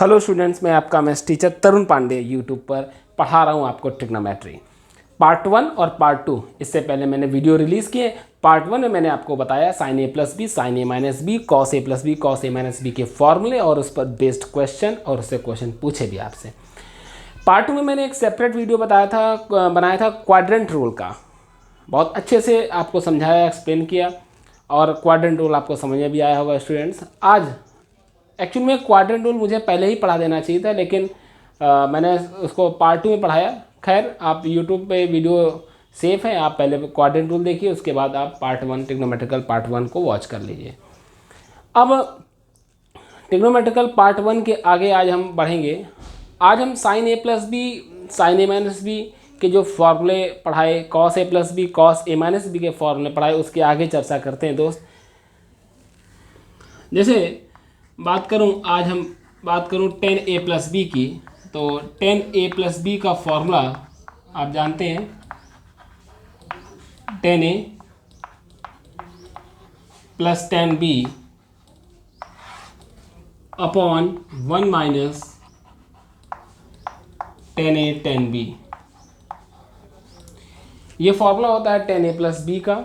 Hello students, मैं आपका maths teacher तरुण Pandey YouTube पर पढ़ा रहा हूँ आपको ट्रिग्नोमेट्री पार्ट 1 और पार्ट 2। इससे पहले मैंने वीडियो रिलीज़ किए। पार्ट 1 में मैंने आपको बताया sign A plus B, sign A minus B, cos A plus B, cos A minus B के फॉर्मूले और उस पर बेस्ड क्वेश्चन और उससे क्वेश्चन पूछे भी आपसे। पार्ट 2 में मैंने एक सेपरेट वीडियो बनाया था क्वाड्रेंट रूल का। बहुत अच्छे से आपको समझाया, एक्सप्लेन किया और क्वाड्रेंट रूल आपको समझ में भी आया होगा स्टूडेंट्स। आज एक्चुअली में क्वाड्रेंट रूल मुझे पहले ही पढ़ा देना चाहिए था, लेकिन मैंने उसको पार्ट 2 में पढ़ाया। खैर, आप यूट्यूब पे वीडियो सेफ है, आप पहले क्वाड्रेंट रूल देखिए, उसके बाद आप पार्ट 1 ट्रिग्नोमेट्रिकल पार्ट 1 को वॉच कर लीजिए। अब ट्रिग्नोमेट्रिकल पार्ट 1 के आगे आज हम बढ़ेंगे। आज हम साइन ए प्लस बी, साइन ए माइनस बी के जो फॉर्मूले पढ़ाए, cos A plus B, cos A minus B के फॉर्मूले पढ़ाए, उसके आगे चर्चा करते हैं दोस्त। जैसे आज हम बात करूं टेन ए प्लस बी की, तो टेन ए प्लस बी का फॉर्मूला आप जानते हैं, tan A plus tan B upon 1 minus tan A tan B. ये फॉर्मूला होता है टेन ए प्लस बी का,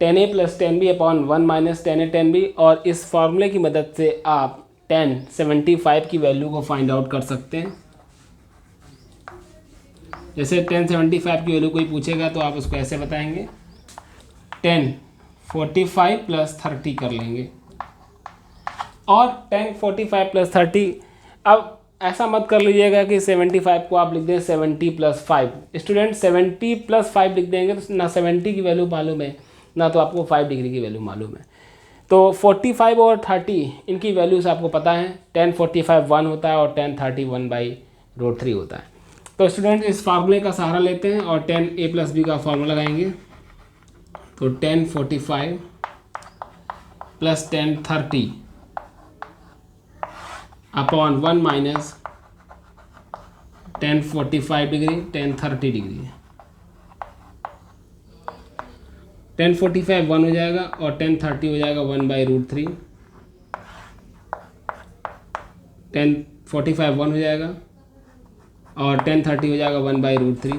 tan A plus tan B upon 1 minus tan A tan B. और इस फॉर्मूले की मदद से आप 1075 की वैल्यू को फाइंड आउट कर सकते हैं। जैसे 1075 की वैल्यू कोई पूछेगा तो आप उसको ऐसे बताएंगे, 1045 प्लस 30 कर लेंगे। और 1045 प्लस 30, अब ऐसा मत कर लीजिएगा कि 75 को आप लिख दें 70 प्लस 5। स्टूडेंट 70 प्लस 5 लिख देंगे तो ना 70 की वैल्यू मालूम है, ना तो आपको 5 डिग्री की वैल्यू मालूम है। तो 45 और 30 इनकी वैल्यूज आपको पता है। 1045 1 होता है और 1030 1/√3 होता है। तो स्टूडेंट इस फार्मूले का सहारा लेते हैं और 10 ए प्लस बी का फार्मूला लगाएंगे। तो 1045 plus 1030 upon 1 minus 1045 degree 1030 degree. 1045 1 हो जाएगा और 1030 हो जाएगा 1/√3। 1045 1 हो जाएगा और 1030 हो जाएगा 1/√3।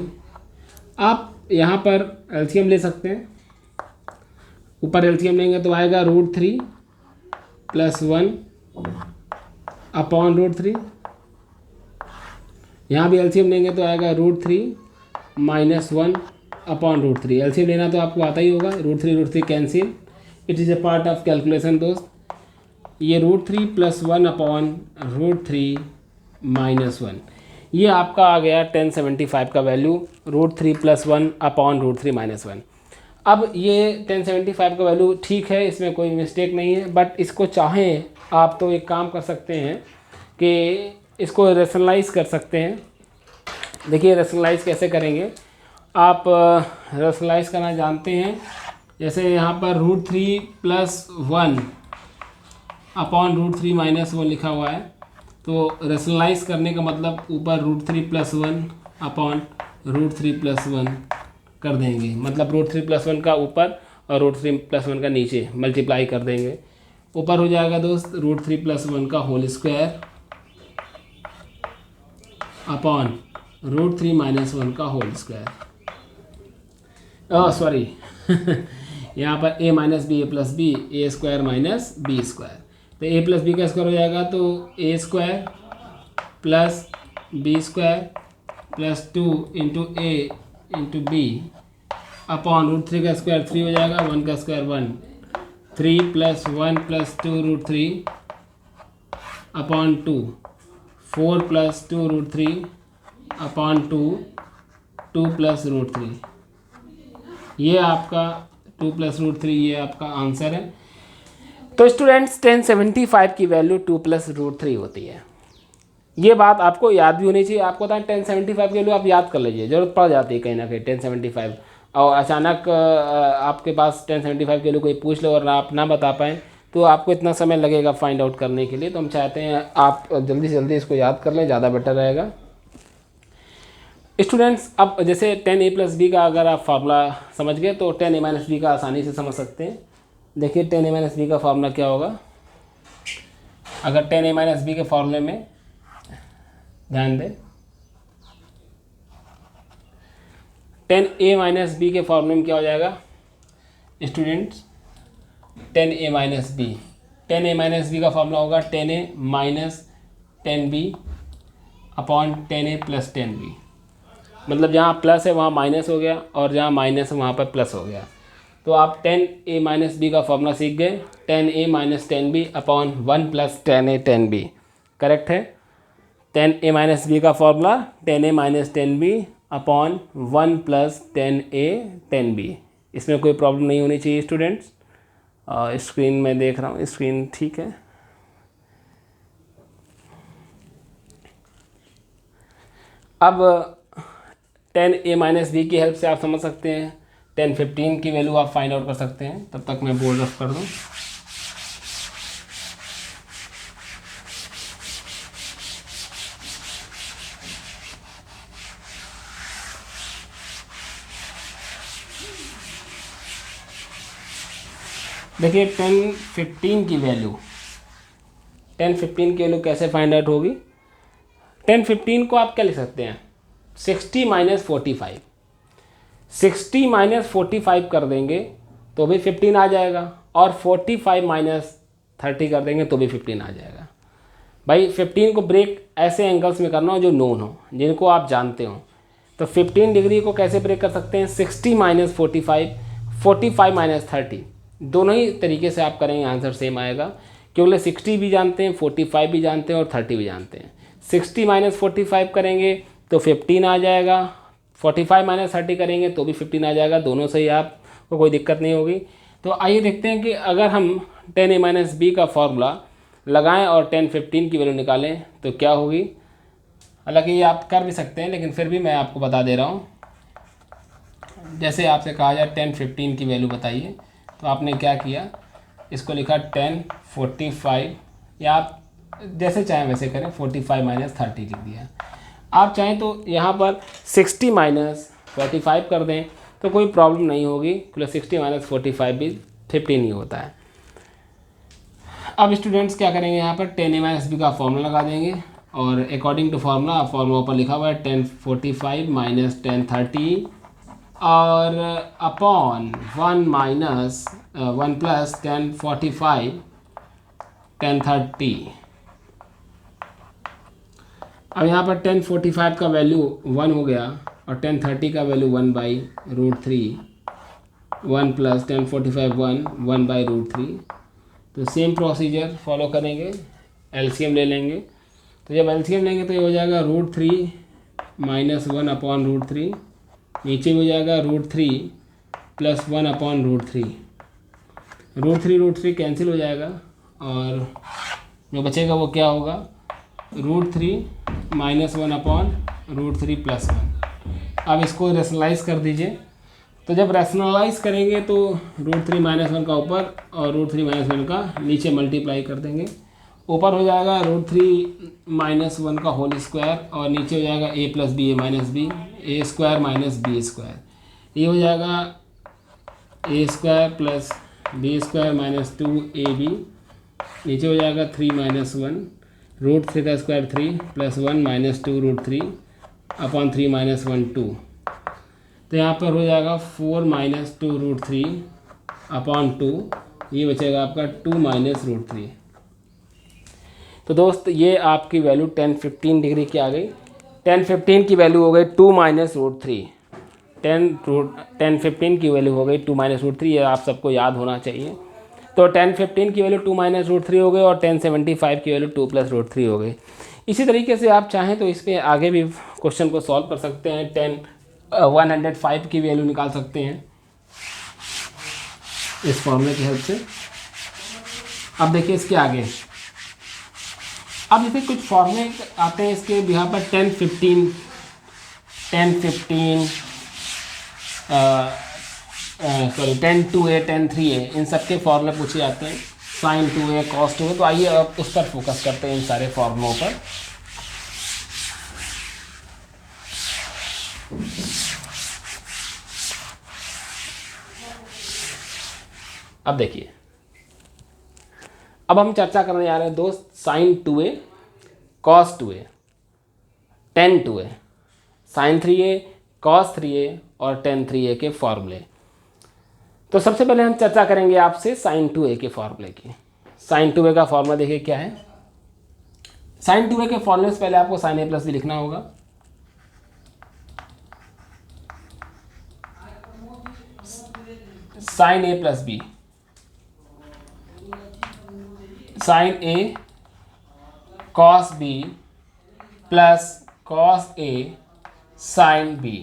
आप यहाँ पर एलसीएम ले सकते हैं। ऊपर एलसीएम लेंगे तो आएगा √3 प्लस 1 अपॉन √3। यहाँ भी एलसीएम लेंगे तो आएगा √3 माइनस 1 अपॉन √3। एलसीएम लेना तो आपको आता ही होगा, √3 cancel, it is a part of calculation दोस्त। ये √3 प्लस 1 अपॉन √3 माइनस 1, ये आपका आ गया 1075 का वैल्यू, √3 प्लस 1 अपॉन √3 माइनस 1। अब ये 1075 का वैल्यू ठीक है, इसमें कोई मिस्टेक नहीं है, बट इसको चाहें आप तो एक काम कर सकते हैं कि इसको रेशनलाइज कर सकते हैं। देखिए रेशनलाइज कैसे करेंगे, आप रेशनलाइज करना जानते हैं। जैसे यहाँ पर √3 प्लस 1 अपॉन √3 माइनस 1 लिखा हुआ है, तो रेशनलाइज करने का मतलब ऊपर √3 प्लस 1 अपॉन √3 प्लस 1 कर देंगे, मतलब √3 प्लस 1 का ऊपर और √3 प्लस 1 का नीचे मल्टीप्लाई कर देंगे। ऊपर हो जाएगा दोस्त √3 प्लस 1 का होल स्क्वायर अपॉन √3 माइनस 1 का होल स्क्वायर। सॉरी यहाँ पर a minus B A plus B, A square minus B square. तो a प्लस बी का स्क्वायर हो जाएगा तो a square plus B square plus 2 into A into B upon √3 का square 3 हो जाएगा, 1 का square 1, 3 plus 1 plus 2 √3 upon 2, 4 plus 2 √3 upon 2, 2 plus √3। ये आपका 2 प्लस √3 ये आपका आंसर है। तो स्टूडेंट्स 1075 की वैल्यू 2 प्लस √3 होती है। ये बात आपको याद भी होनी चाहिए। आपको था 1075 की वैल्यू आप याद कर लीजिए, ज़रूरत पड़ जाती है कहीं ना कहीं 1075, और अचानक आपके पास 1075 की वैल्यू कोई पूछ लो और आप ना बता पाएँ तो आपको इतना समय लगेगा फाइंड आउट करने के लिए। तो हम चाहते हैं आप जल्दी से जल्दी इसको याद कर लें, ज़्यादा बेटर रहेगा। स्टूडेंट्स अब जैसे 10 ए प्लस बी का अगर आप फार्मूला समझ गए तो 10 ए माइनस बी का आसानी से समझ सकते हैं। देखिए 10 ए माइनस बी का फार्मूला क्या होगा। अगर 10 ए माइनस बी के फार्मूले में ध्यान दें, 10a माइनस बी के फॉर्मूले में क्या हो जाएगा students, 10a minus B, 10a minus B का फॉर्मूला होगा 10a minus 10b upon 10a plus 10b। मतलब जहाँ प्लस है वहाँ माइनस हो गया और जहाँ माइनस है वहाँ पर प्लस हो गया। तो आप 10a माइनस बी का फॉर्मूला सीख गए, 10a minus 10b upon 1 plus 10a 10b, correct है। 10a माइनस बी का formula 10a minus 10b upon 1 plus 10a 10b। इसमें कोई प्रॉब्लम नहीं होनी चाहिए स्टूडेंट्स। स्क्रीन में देख रहा हूँ, स्क्रीन ठीक है। अब 10a माइनस बी की हेल्प से आप समझ सकते हैं 10 15 की वैल्यू आप फाइंड आउट कर सकते हैं। तब तक मैं बोर्ड रफ कर दूँ। देखिए 10 15 की वैल्यू, 10 15 की वैल्यू कैसे फाइंड आउट होगी। 10 15 को आप क्या लिख सकते हैं, 60 माइनस 45, 60 माइनस 45 कर देंगे तो भी 15 आ जाएगा, और 45 माइनस 30 कर देंगे तो भी 15 आ जाएगा। भाई 15 को ब्रेक ऐसे एंगल्स में करना हो जो नोन हो, जिनको आप जानते हो। तो 15 डिग्री को कैसे ब्रेक कर सकते हैं, 60 माइनस 45, 45 माइनस 30, दोनों ही तरीके से आप करेंगे आंसर सेम आएगा, क्योंकि 60 भी जानते हैं, 45 भी जानते हैं और 30 भी जानते हैं। 60 माइनस 45 करेंगे तो 15 आ जाएगा, 45 माइनस 30 करेंगे तो भी 15 आ जाएगा, दोनों से ही आपको कोई दिक्कत नहीं होगी। तो आइए देखते हैं कि अगर हम 10a माइनस बी का फॉर्मूला लगाएं और 10 15 की वैल्यू निकालें तो क्या होगी। हालांकि ये आप कर भी सकते हैं, लेकिन फिर भी मैं आपको बता दे रहा हूँ। जैसे आपसे कहा जाए 10 15 की वैल्यू बताइए, तो आपने क्या किया, इसको लिखा 10 45, या आप जैसे चाहें वैसे करें, 45 माइनस 30 लिख दिया। आप चाहें तो यहाँ पर 60 माइनस 45 कर दें तो कोई प्रॉब्लम नहीं होगी, क्योंकि 60 माइनस 45 भी 15 ही होता है। अब स्टूडेंट्स क्या करेंगे, यहाँ पर 10a माइनस बी का फॉर्मूला लगा देंगे, और अकॉर्डिंग टू फार्मूला, फार्मूला ऊपर लिखा हुआ है 10 45 माइनस 10 30 और अपॉन 1 माइनस 1 प्लस 10 45 10 30। अब यहाँ पर 10 45 का वैल्यू 1 हो गया और 10 30 का वैल्यू 1/√3, 1 प्लस 10 45 1 1/√3। तो सेम प्रोसीजर फॉलो करेंगे, एलसीएम ले लेंगे। तो जब एलसीएम लेंगे तो ये हो जाएगा √3 माइनस 1 अपॉन √3, नीचे हो जाएगा √3 प्लस 1 अपॉन √3, √3 कैंसिल हो जाएगा और जो बचेगा वो क्या होगा, √3 माइनस 1 अपॉन √3 प्लस 1। अब इसको रेशनलाइज कर दीजिए। तो जब रैशनलाइज करेंगे तो √3 माइनस 1 का ऊपर और √3 माइनस 1 का नीचे मल्टीप्लाई कर देंगे। ऊपर हो जाएगा √3 माइनस 1 का होल स्क्वायर और नीचे हो जाएगा a plus B A minus B, A square minus B square. ये हो जाएगा a square plus B square minus 2ab, नीचे हो जाएगा 3 माइनस 1, √3 का square 3 plus 1 minus 2 √3 upon 3 minus 1 2। तो यहाँ पर हो जाएगा 4 माइनस 2 √3 अपॉन 2, ये बचेगा आपका 2 माइनस √3। तो दोस्त ये आपकी वैल्यू 10 15 डिग्री की आ गई। 10 15 की वैल्यू हो गई 2 माइनस √3, 10 15 की वैल्यू हो गई 2 माइनस √3, ये आप सबको याद होना चाहिए। तो 10 15 की वैल्यू 2 माइनस √3 हो गई और 10 75 की वैल्यू 2 प्लस √3 हो गई। इसी तरीके से आप चाहें तो इस पर आगे भी क्वेश्चन को सॉल्व कर सकते हैं। 105 की वैल्यू निकाल सकते हैं इस फॉर्मूले की हेल्प से। अब देखिए इसके आगे, अब इसे कुछ फॉर्मूले आते हैं इसके यहाँ पर 10 15 सॉरी 10 2a 10 3a, इन सब के फॉर्मूले पूछे जाते हैं, sin 2a cos 2a। तो आइए अब उस पर फोकस करते हैं, इन सारे फॉर्मूलों पर। अब देखिए, अब हम चर्चा करने जा रहे हैं दोस्त sin 2a cos 2a। tan 2a, sin 3a, cos 3a और tan 3a के फॉर्मूले। तो सबसे पहले हम चर्चा करेंगे आपसे sin 2a के फॉर्मूले की। sin 2a का फॉर्मूला देखिए क्या है। sin 2a के फॉर्मूले से पहले आपको sin a प्लस भी लिखना होगा। sin a plus B, sin a cos b plus cos a sin b।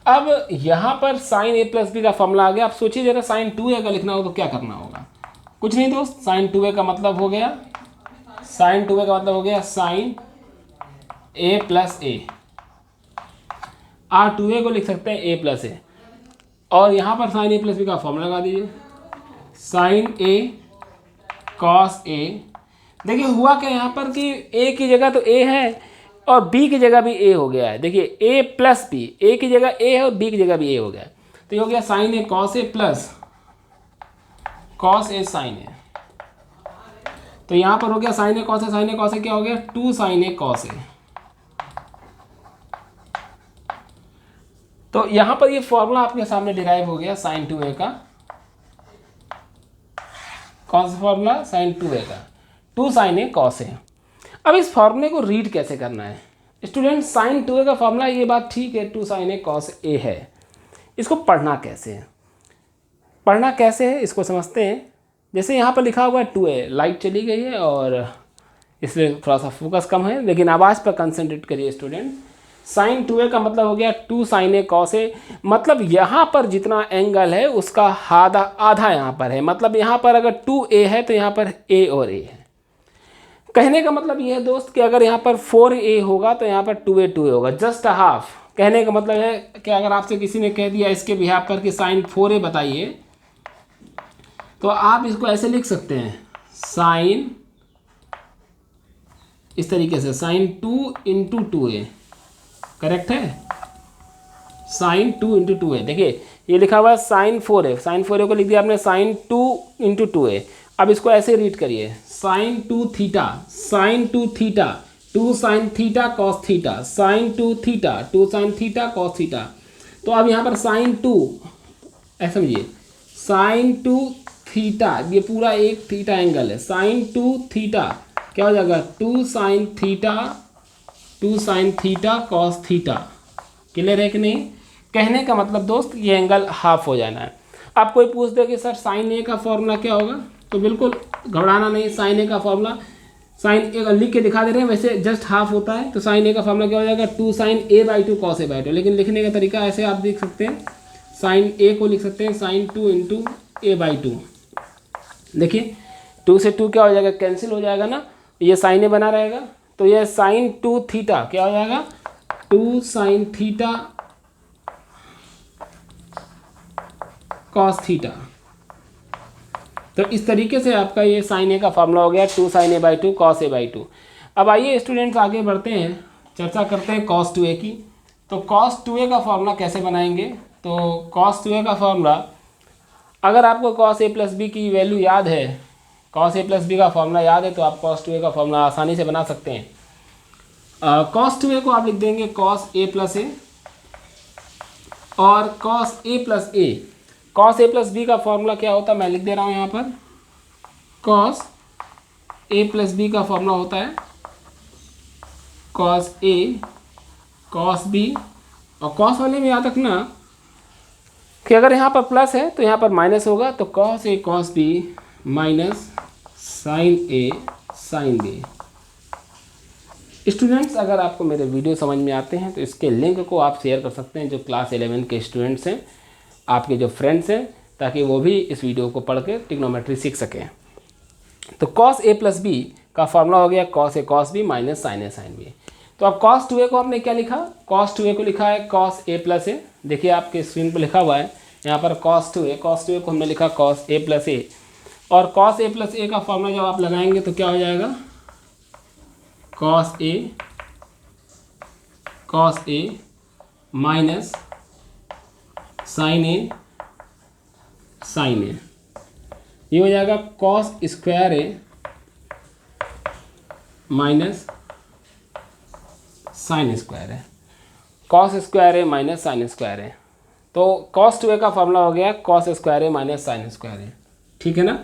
अब यहां पर sin a प्लस बी का फॉर्मूला आ गया। आप सोचिए जरा sin 2a का लिखना हो तो क्या करना होगा। कुछ नहीं दोस्त, sin 2a का मतलब हो गया, sin 2a का मतलब हो गया sin a प्लस ए। आप 2a को लिख सकते हैं a प्लस ए, और यहाँ पर sin a प्लस बी का फॉर्मूला लगा दीजिए, sin a cos a। देखिए हुआ क्या यहाँ पर कि a की जगह तो a है और b की जगह भी a हो गया है। देखिए a प्लस बी, a की जगह a है और b की जगह भी a हो गया है। तो ये हो गया sin a cos a plus cos a sin a। तो यहाँ पर हो गया sin a cos a sin a cos a, क्या हो गया 2 sin a cos a। तो यहाँ पर ये फॉर्मूला आपके सामने डिराइव हो गया sin 2a का। कौन सा फॉर्मूला? sin 2a का, 2 sin a cos a। अब इस फॉर्मूले को रीड कैसे करना है स्टूडेंट? sin 2a का फॉर्मूला, ये बात ठीक है 2 sin a cos a है, इसको पढ़ना कैसे है? पढ़ना कैसे है इसको समझते हैं। जैसे यहाँ पर लिखा हुआ है 2a, लाइट चली गई है और इसलिए थोड़ा सा फोकस कम है, लेकिन आवाज़ पर कंसंट्रेट करिए स्टूडेंट। sin 2a का मतलब हो गया 2 sin a cos a, मतलब यहाँ पर जितना एंगल है उसका आधा आधा यहाँ पर है। मतलब यहाँ पर अगर 2a है तो यहाँ पर a और a है। कहने का मतलब ये है दोस्त कि अगर यहाँ पर 4a होगा तो यहाँ पर 2a होगा, जस्ट हाफ। कहने का मतलब है कि अगर आपसे किसी ने कह दिया इसके बिहाफ पर कि sin 4a बताइए, तो आप इसको ऐसे लिख सकते हैं, sin, इस तरीके से sin 2 इंटू 2a, करेक्ट है, sin 2 इंटू 2a। देखिए ये लिखा हुआ है sin 4a, sin 4a को लिख दिया आपने sin 2 इंटू 2a। अब इसको ऐसे रीड करिए, sin 2 theta, sin 2 theta, 2 sin theta cos theta, sin 2 theta, 2 sin theta cos theta. तो अब यहाँ पर sin 2, ऐसा समझिए, sin 2 थीटा, ये पूरा एक थीटा एंगल है, sin 2 थीटा क्या हो जाएगा 2 sin theta, 2 sin theta cos theta. Clear है कि नहीं? कहने का मतलब दोस्त ये एंगल हाफ हो जाना है। अब कोई पूछ दे कि सर sin a का फॉर्मूला क्या होगा, तो बिल्कुल घबराना नहीं। sin a का फॉर्मूला, sin a लिख के दिखा दे रहे हैं, वैसे जस्ट हाफ होता है। तो sin a का फॉर्मूला क्या हो जाएगा 2 sin a/2 cos a/2। लेकिन लिखने का तरीका ऐसे आप देख सकते हैं, sin a को लिख सकते हैं sin 2 इंटू a/2। देखिए 2 से 2 क्या हो जाएगा, कैंसिल हो जाएगा ना, ये sin a बना रहेगा। तो ये sin 2 थीटा क्या हो जाएगा 2 sin थीटा cos थीटा। तो इस तरीके से आपका ये sin a का फॉर्मूला हो गया 2 sin a/2 cos a/2। अब आइए स्टूडेंट्स आगे बढ़ते हैं, चर्चा करते हैं cos 2a की। तो cos 2a का फॉर्मूला कैसे बनाएंगे? तो cos 2a का फॉर्मूला, अगर आपको cos a प्लस बी की वैल्यू याद है, cos a प्लस बी का फॉर्मूला याद है, तो आप cos 2a का फॉर्मूला आसानी से बना सकते हैं। cos 2a को आप लिख देंगे cos a प्लस ए और cos a plus A. cos a plus B का फॉर्मूला क्या होता है, मैं लिख दे रहा हूँ यहाँ पर, cos a प्लस बी का फॉर्मूला होता है cos a cos b, और cos वाले में याद रखना कि अगर यहाँ पर प्लस है तो यहाँ पर माइनस होगा, तो cos a cos b minus sin a sin b। Students अगर आपको मेरे वीडियो समझ में आते हैं तो इसके लिंक को आप शेयर कर सकते हैं जो क्लास 11 के स्टूडेंट्स हैं, आपके जो फ्रेंड्स हैं, ताकि वो भी इस वीडियो को पढ़ के ट्रिग्नोमेट्री सीख सकें। तो cos a प्लस बी का फॉर्मूला हो गया cos a cos b minus sin a sin b। तो अब cos 2a को हमने क्या लिखा, cos 2a को लिखा है cos a प्लस ए। देखिए आपके स्क्रीन पर लिखा हुआ है यहाँ पर cos 2a को हमने लिखा cos a प्लस ए, और cos a प्लस ए का फॉर्मूला जब आप लगाएंगे तो क्या हो जाएगा cos a minus sin a sin a, ये हो जाएगा cos square a minus sine square है, cos square A minus sine square है। तो कॉस 2a का फॉर्मूला हो गया cos square A minus sine square है, ठीक है ना।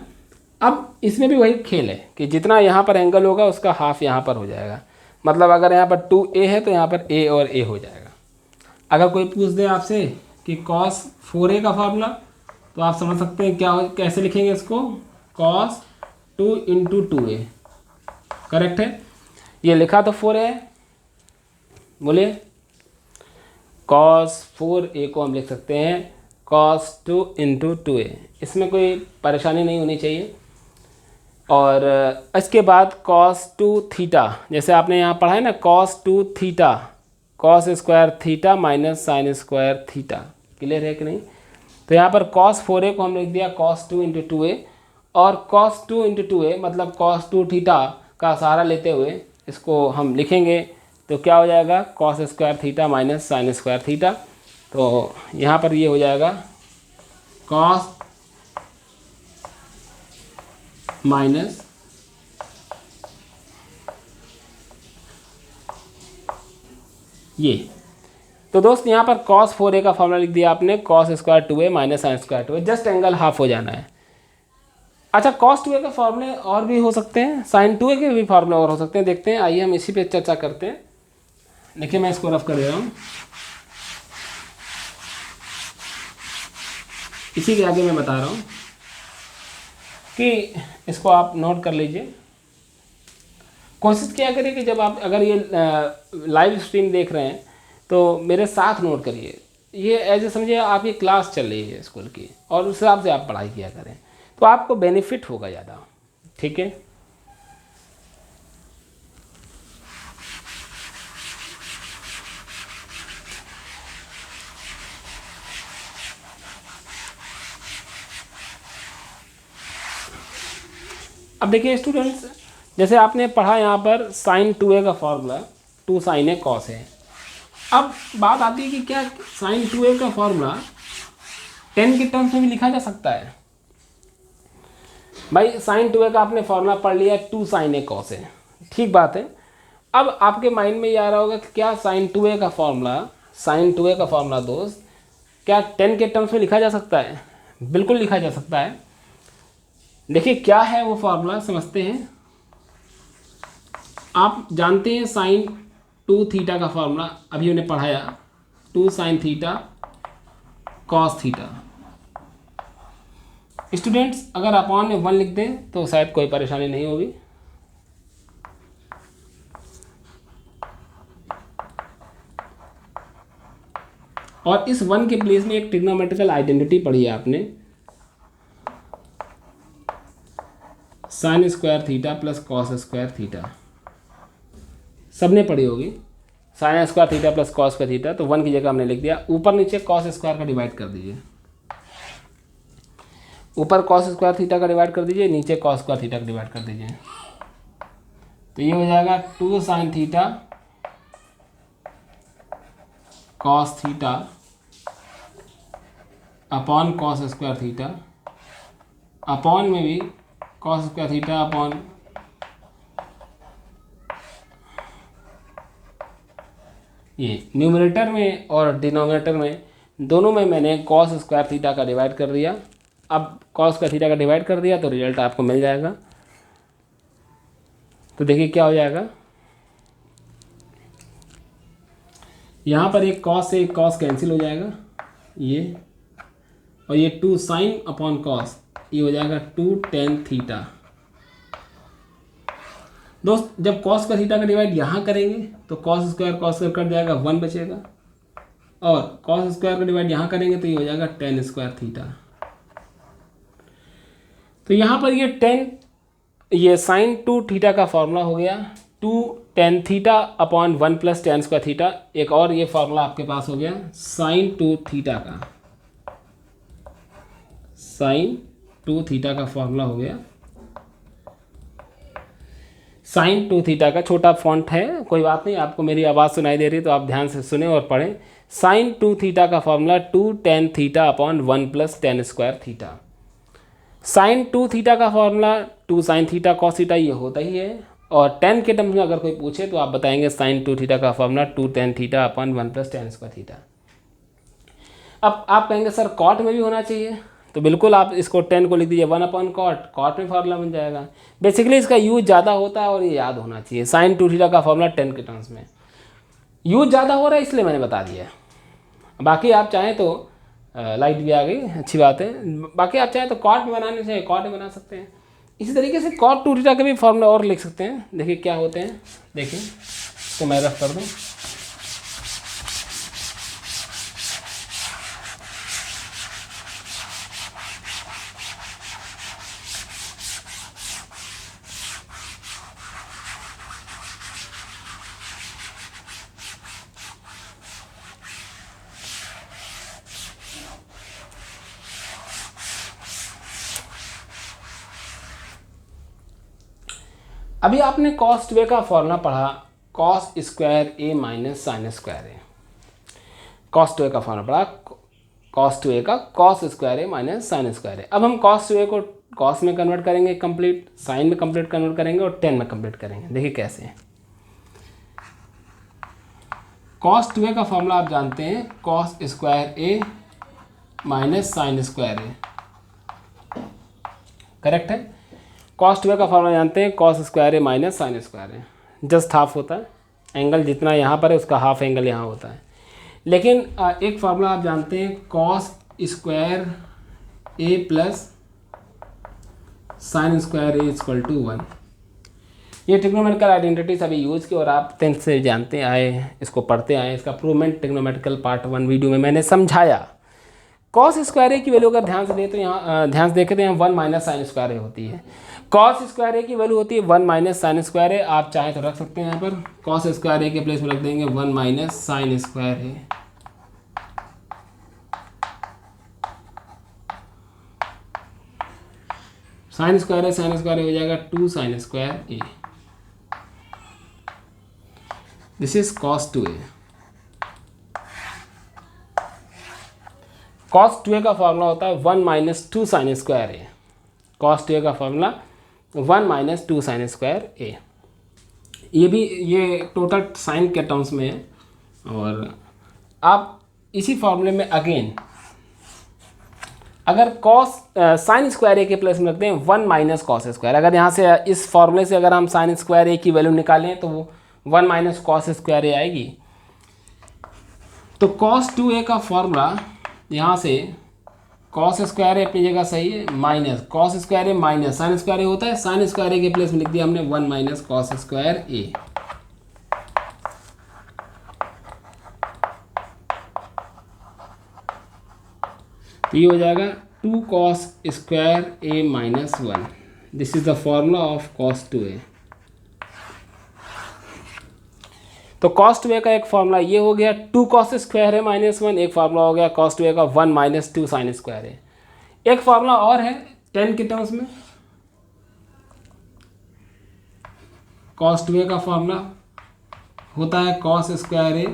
अब इसमें भी वही खेल है कि जितना यहाँ पर एंगल होगा उसका हाफ यहाँ पर हो जाएगा, मतलब अगर यहाँ पर 2a है तो यहाँ पर a और a हो जाएगा। अगर कोई पूछ दे आपसे कि cos 4a का फार्मूला, तो आप समझ सकते हैं क्या कैसे लिखेंगे इसको, cos 2 इंटू 2a, करेक्ट है। ये लिखा तो 4a है, बोलिए cos 4a को हम लिख सकते हैं cos 2 इंटू 2a, इसमें कोई परेशानी नहीं होनी चाहिए। और इसके बाद cos 2 थीटा, जैसे आपने यहाँ पढ़ा है ना cos 2 theta cos square theta minus sine square theta, clear है कि नहीं। तो यहाँ पर cos 4a को हम लिख दिया cos 2 इंटू 2a, और cos 2 इंटू 2a मतलब cos 2 थीटा का सहारा लेते हुए इसको हम लिखेंगे तो क्या हो जाएगा cos square theta minus sine square theta. तो यहाँ पर ये हो जाएगा cos माइनस ये। तो दोस्त यहाँ पर cos 4a का फॉर्मूला लिख दिया आपने cos square 2a minus sine square 2a, just angle half हो जाना है। अच्छा cos 2a के फॉर्मूले और भी हो सकते हैं, sin 2a के भी फॉर्मूले और हो सकते हैं, देखते हैं, आइए हम इसी पे चर्चा करते हैं। देखिए मैं इसको रफ कर दे रहा हूँ, इसी के आगे मैं बता रहा हूँ कि इसको आप नोट कर लीजिए। कोशिश क्या करिए कि जब आप अगर ये लाइव स्ट्रीम देख रहे हैं तो मेरे साथ नोट करिए, ये ऐसे समझिए आपकी क्लास चल रही है स्कूल की, और उस हिसाब से आप पढ़ाई किया करें तो आपको बेनिफिट होगा ज़्यादा, ठीक है। अब देखिए स्टूडेंट्स, जैसे आपने पढ़ा यहाँ पर साइन 2a का फॉर्मूला 2 साइन ए कॉस है। अब बात आती है कि क्या साइन 2a का फॉर्मूला 10 के टर्म्स में भी लिखा जा सकता है। भाई साइन 2a का आपने फॉर्मूला पढ़ लिया 2 साइन ए कॉस है, ठीक बात है। अब आपके माइंड में ये आ रहा होगा कि क्या साइन 2a का फॉर्मूला दोस्त क्या 10 के टर्म्स में लिखा जा सकता है? बिल्कुल लिखा जा सकता है। देखिए क्या है वो फॉर्मूला, समझते हैं। आप जानते हैं साइन 2 थीटा का फॉर्मूला, अभी उन्हें पढ़ाया 2 sine theta cos theta. Students अगर अपॉन में 1 लिख दें तो शायद कोई परेशानी नहीं होगी। और इस 1 के प्लेस में एक ट्रिग्नोमेट्रिकल आइडेंटिटी पढ़ी है आपने, sine square theta plus cos square theta, सबने पढ़ी होगी। Sine square theta plus cos square theta, तो 1 की जगह हमने लिख दिया। ऊपर नीचे कॉस स्क्वायर का डिवाइड कर दीजिए, ऊपर कॉस स्क्वायर थीटा का डिवाइड कर दीजिए, नीचे कॉस स्क्वायर थीटा का डिवाइड कर दीजिए। तो ये हो जाएगा 2 sine theta cos theta upon cos square theta, upon में भी कॉस स्क्वायर थीटा अपॉन ये न्यूमरेटर में और डिनोमिनेटर में दोनों में मैंने कॉस स्क्वायर थीटा का डिवाइड कर दिया। अब कॉस स्क्वायर थीटा का डिवाइड कर दिया तो रिजल्ट आपको मिल जाएगा। तो देखिए क्या हो जाएगा, यहाँ पर एक कॉस से एक कॉस कैंसिल हो जाएगा ये, और ये 2 साइन अपॉन कॉस, ये हो जाएगा 2 टेन थीटा। दोस्त जब कॉस स्क्वायर थीटा का डिवाइड यहाँ करेंगे तो कॉस स्क्वायर कट जाएगा, 1 बचेगा, और कॉस स्क्वायर का डिवाइड यहाँ करेंगे तो ये हो जाएगा टेन स्क्वायर थीटा। तो यहाँ पर ये साइन 2 थीटा का फॉर्मूला हो गया 2 tan theta upon 1 plus tan square theta. एक और ये फॉर्मूला आपके पास हो गया साइन 2 थीटा का, साइन 2 थीटा का फॉर्मूला हो गया। साइन 2 थीटा का छोटा फॉन्ट है, कोई बात नहीं, आपको मेरी आवाज़ सुनाई दे रही है तो आप ध्यान से सुने और पढ़ें। साइन 2 थीटा का formula 2 tan theta upon 1 plus tan square theta. Sine 2 theta का formula 2 sine theta cos theta, ये होता ही है, और टेन के टर्म्स में अगर कोई पूछे तो आप बताएंगे साइन 2 थीटा का फॉर्मूला 2 tan थीटा अपन 1 + tan स्क्वायर थीटा। अब आप कहेंगे सर कॉट में भी होना चाहिए, तो बिल्कुल आप इसको 10 को लिख दीजिए 1/cot, कॉट में फार्मूला बन जाएगा। बेसिकली इसका यूज ज़्यादा होता है और ये याद होना चाहिए। साइन 2 थीटा का फॉर्मूला 10 के टर्म्स में यूज ज़्यादा हो रहा है इसलिए मैंने बता दिया। बाकी आप चाहें तो लाइट भी आ गई, अच्छी बात है। बाकी आप चाहें तो कॉट में बनाने चाहिए, कॉट में बना सकते हैं। इसी तरीके से cot 2 थीटा का भी फॉर्मूला और लिख सकते हैं। देखिए क्या होते हैं, देखिए तो मैं रफ कर दूँ। अभी आपने cos 2a का फॉर्मूला पढ़ा, cos square a minus sine square A. cos 2a का फॉर्मूला पढ़ा, cos 2a का cos square a minus sine square A. अब हम cos 2a को cos में कन्वर्ट करेंगे कंप्लीट, साइन में कंप्लीट कन्वर्ट करेंगे और 10 में कंप्लीट करेंगे। देखिए कैसे। cos 2a का फॉर्मूला आप जानते हैं, cos square a minus sine square A, correct है। cos 2a का फॉर्मूला जानते हैं, cos square A minus sine square A, just half होता है। एंगल जितना यहाँ पर है उसका हाफ एंगल यहाँ होता है। लेकिन एक फार्मूला आप जानते हैं, cos square A plus sine square A equal to 1। ये ट्रिग्नोमेट्रिकल आइडेंटिटीज अभी यूज़ की और आप 10th से जानते आए, इसको पढ़ते आए। इसका प्रूवमेंट ट्रिग्नोमेट्रिकल पार्ट 1 वीडियो में मैंने समझाया। cos स्क्वायर ए की वैल्यू अगर ध्यान से दें तो यहाँ ध्यान से देखें तो यहाँ 1 माइनस साइन स्क्वायर ए होती है। cos स्क्वायर ए की वैल्यू होती है 1 माइनस साइन स्क्वायर ए। आप चाहें तो रख सकते हैं यहाँ पर cos स्क्वायर ए के प्लेस में रख देंगे 1 माइनस साइन स्क्वायर ए। साइन स्क्वायर हो जाएगा 2 sign square A. This is cos 2a। cos 2a का फॉर्मूला होता है 1 minus 2 sign square A. cos 2a का फॉर्मूला 1 माइनस 2 साइन स्क्वायर ए। ये टोटल साइन के टर्म्स में है। और आप इसी फॉर्मूले में अगेन अगर cos साइन स्क्वायर ए के प्लेस में रखते हैं 1 माइनस कॉस स्क्वायर। अगर यहाँ से इस फॉर्मूले से अगर हम साइन स्क्वायर ए की वैल्यू निकालें तो वो 1 माइनस कॉस स्क्वायर ए आएगी। तो cos 2a का फॉर्मूला यहाँ से cos स्क्वायर ए अपनी जगह सही है, minus cos square A minus sine square ए होता है। साइन स्क्वायर ए के प्लेस में लिख दिया हमने 1 माइनस कॉस स्क्वायर ए। तो ये हो जाएगा 2 cos square A minus 1। This is the formula of cos 2a। तो cos 2a का एक फॉर्मूला ये हो गया 2 cos स्क्वायर ए माइनस 1। एक फार्मूला हो गया cos 2a का 1 माइनस 2 साइन स्क्वायर ए। एक फार्मूला और है 10 के टर्म्स में। cos 2a का फॉर्मूला होता है cos square A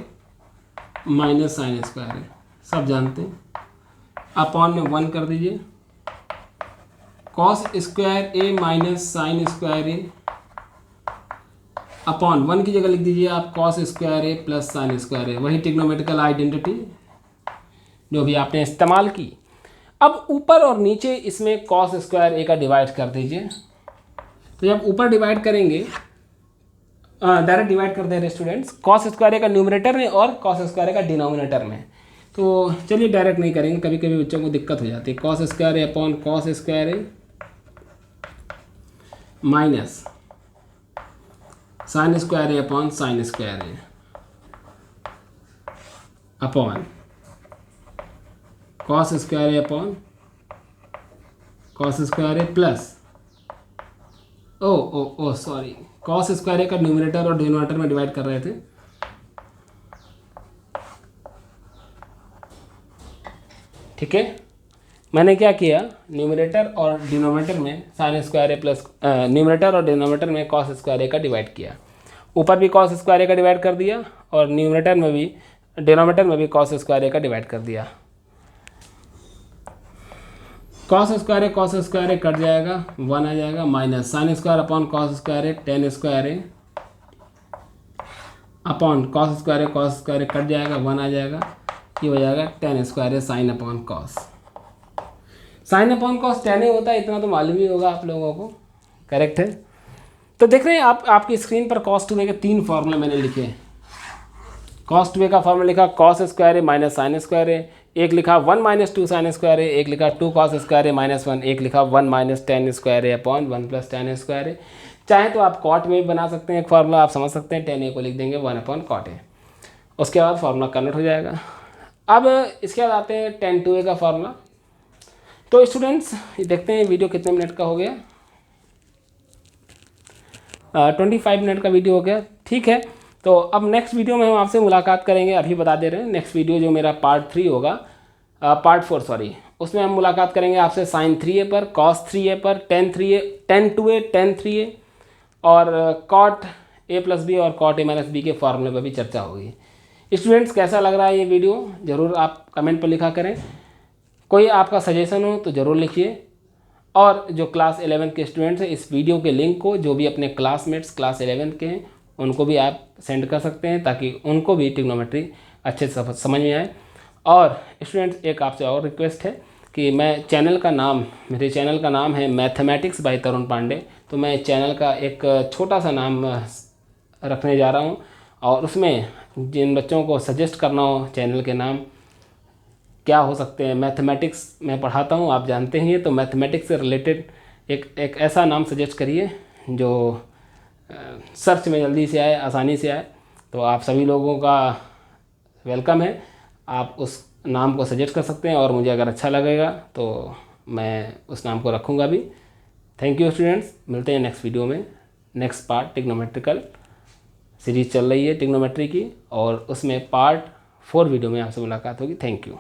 minus sine square ए, सब जानते हैं। अपॉन में 1 कर दीजिए, cos square A minus sine square A upon 1 की जगह लिख दीजिए आप cos square A plus sine square ए। वही ट्रिग्नोमेट्रिकल आइडेंटिटी जो भी आपने इस्तेमाल की। अब ऊपर और नीचे इसमें cos स्क्वायर ए का डिवाइड कर दीजिए। तो जब ऊपर डिवाइड करेंगे, डायरेक्ट डिवाइड कर दे रहे स्टूडेंट्स, cos स्क्वायर ए का न्यूमरेटर में और cos स्क्वायर ए का डिनोमिनेटर में। तो चलिए डायरेक्ट नहीं करेंगे, कभी कभी बच्चों को दिक्कत हो जाती है। cos square A upon cos square A minus sine square A upon sine square A upon cos square A upon cos square A plus oh sorry, cos square A का न्यूमरेटर और डिनोमिनेटर में divide कर रहे थे। ठीक है, मैंने क्या किया, न्यूमरेटर और डिनोमिनेटर में sign square A plus numerator और डिनोमिनेटर में cos स्क्वायर ए का डिवाइड किया। ऊपर भी cos स्क्वायर ए का डिवाइड कर दिया और न्यूमरेटर में भी डिनोमिनेटर में भी cos स्क्वायर ए का डिवाइड कर दिया। कॉस स्क्वायर है, कॉस स्क्वायर है कट जाएगा 1 आ जाएगा, minus sine square upon cos square है, टेन स्क्वायर है अपॉन कॉस स्क्वायर है, कॉस स्क्वायर है कट जाएगा 1 आ जाएगा, ये हो जाएगा टेन स्क्वायर है sine upon cos. Sine upon cos tan ही होता है, इतना तो मालूम ही होगा आप लोगों को, करेक्ट है। तो देख रहे हैं आप आपकी स्क्रीन पर कॉस टू वे के 3 फॉर्मूले मैंने लिखे हैं। कॉस टू वे का फॉर्मूला लिखा कॉस स्क्वायर है माइनस साइन स्क्वायर है, एक लिखा 1 माइनस 2 साइन स्क्वायर है, एक लिखा 2 कॉस स्क्वायर है माइनस 1, एक लिखा 1 माइनस टेन स्क्वायर है अपॉन 1 प्लस टेन स्क्वायर है। चाहे तो आप कॉट में भी बना सकते हैं एक फार्मूला, आप समझ सकते हैं, टेन ए को लिख देंगे 1 अपॉन कॉट ए, उसके बाद फार्मूला कन्वर्ट हो जाएगा। अब इसके बाद आते हैं टेन टू ए का फार्मूला। तो स्टूडेंट्स देखते हैं वीडियो कितने मिनट का हो गया, 25 मिनट का वीडियो हो गया, ठीक है। तो अब नेक्स्ट वीडियो में हम आपसे मुलाकात करेंगे, अभी बता दे रहे हैं नेक्स्ट वीडियो जो मेरा पार्ट 3 होगा, पार्ट 4 सॉरी, उसमें हम मुलाकात करेंगे आपसे साइन 3a पर, कॉस 3a पर, टेन 2a, टेन 3a और कॉट a प्लस बी और कॉट a माइनस बी के फॉर्मूले पर भी चर्चा होगी। स्टूडेंट्स कैसा लग रहा है ये वीडियो ज़रूर आप कमेंट पर लिखा करें, कोई आपका सजेशन हो तो ज़रूर लिखिए। और जो क्लास 11 के स्टूडेंट्स हैं इस वीडियो के लिंक को जो भी अपने क्लासमेट्स क्लास 11 के हैं उनको भी आप सेंड कर सकते हैं ताकि उनको भी ट्रिग्नोमेट्री अच्छे से समझ में आए। और स्टूडेंट्स एक आपसे और रिक्वेस्ट है कि मैं चैनल का नाम, मेरे चैनल का नाम है मैथमेटिक्स बाय तरुण पांडे, तो मैं चैनल का एक छोटा सा नाम रखने जा रहा हूँ और उसमें जिन बच्चों को सजेस्ट करना हो चैनल के नाम क्या हो सकते हैं, मैथमेटिक्स मैं पढ़ाता हूँ आप जानते ही हैं, तो मैथमेटिक्स से रिलेटेड एक ऐसा नाम सजेस्ट करिए जो सर्च में जल्दी से आए, आसानी से आए। तो आप सभी लोगों का वेलकम है, आप उस नाम को सजेस्ट कर सकते हैं और मुझे अगर अच्छा लगेगा तो मैं उस नाम को रखूँगा भी। थैंक यू स्टूडेंट्स, मिलते हैं नेक्स्ट वीडियो में। नेक्स्ट पार्ट ट्रिग्नोमेट्रिकल सीरीज़ चल रही है ट्रिग्नोमेट्री की और उसमें पार्ट 4 वीडियो में आपसे मुलाकात होगी। Thank you.